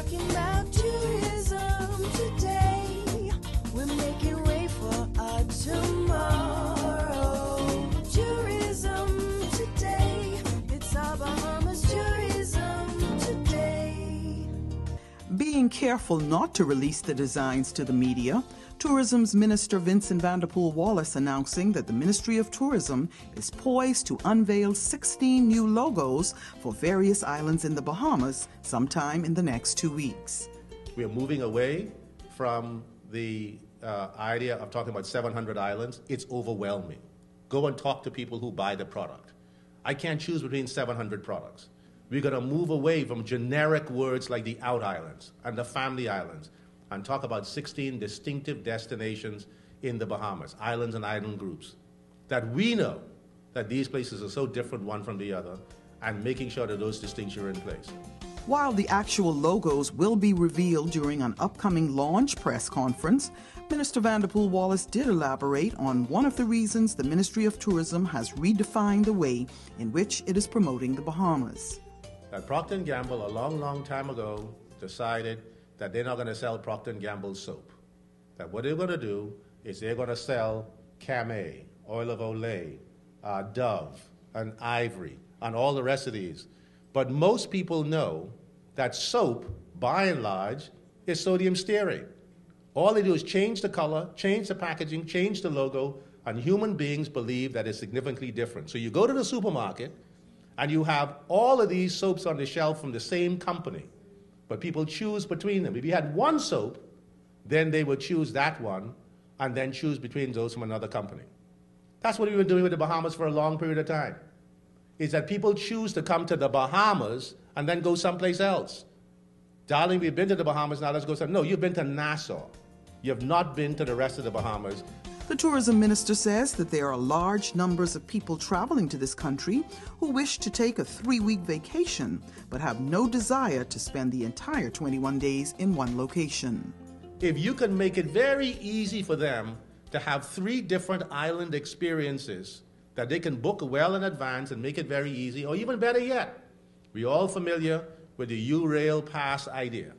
talking about tourism today. We're making way for our tomorrow. Tourism today. It's our Bahamas tourism today. Being careful not to release the designs to the media, Tourism's Minister Vincent Vanderpool Wallace announcing that the Ministry of Tourism is poised to unveil 16 new logos for various islands in the Bahamas sometime in the next 2 weeks. We are moving away from the idea of talking about 700 islands. It's overwhelming. Go and talk to people who buy the product. I can't choose between 700 products. We're going to move away from generic words like the out islands and the family islands and talk about 16 distinctive destinations in the Bahamas, islands and island groups, that we know that these places are so different one from the other, and making sure that those distinctions are in place. While the actual logos will be revealed during an upcoming launch press conference, Minister Vanderpool Wallace did elaborate on one of the reasons the Ministry of Tourism has redefined the way in which it is promoting the Bahamas. That Procter & Gamble, a long, long time ago, decided that they're not going to sell Procter & Gamble soap. That what they're going to do is they're going to sell Camay, Oil of Olay, Dove, and Ivory, and all the rest of these. But most people know that soap, by and large, is sodium stearate. All they do is change the color, change the packaging, change the logo, and human beings believe that it's significantly different. So you go to the supermarket, and you have all of these soaps on the shelf from the same company, but people choose between them. If you had one soap, then they would choose that one and then choose between those from another company. That's what we've been doing with the Bahamas for a long period of time, is that people choose to come to the Bahamas and then go someplace else. Darling, we've been to the Bahamas, now let's go somewhere. No, you've been to Nassau. You have not been to the rest of the Bahamas. The tourism minister says that there are large numbers of people traveling to this country who wish to take a 3-week vacation but have no desire to spend the entire 21 days in one location. If you can make it very easy for them to have 3 different island experiences that they can book well in advance and make it very easy, or even better yet, we're all familiar with the U-Rail Pass idea.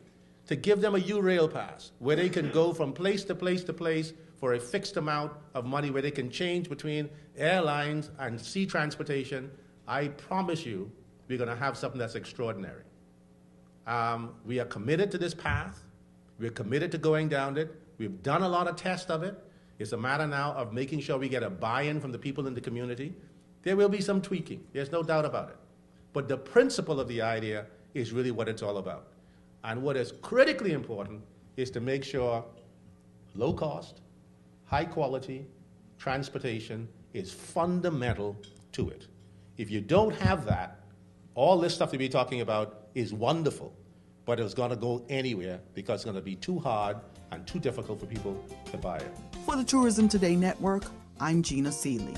To give them a U-Rail Pass where they can go from place to place to place for a fixed amount of money, where they can change between airlines and sea transportation, I promise you we're going to have something that's extraordinary. We are committed to this path. We're committed to going down it. We've done a lot of tests of it. It's a matter now of making sure we get a buy-in from the people in the community. There will be some tweaking. There's no doubt about it. But the principle of the idea is really what it's all about. And what is critically important is to make sure low cost, high quality transportation is fundamental to it. If you don't have that, all this stuff that we're talking about is wonderful, but it's going to go anywhere because it's going to be too hard and too difficult for people to buy it. For the Tourism Today Network, I'm Gina Seeley.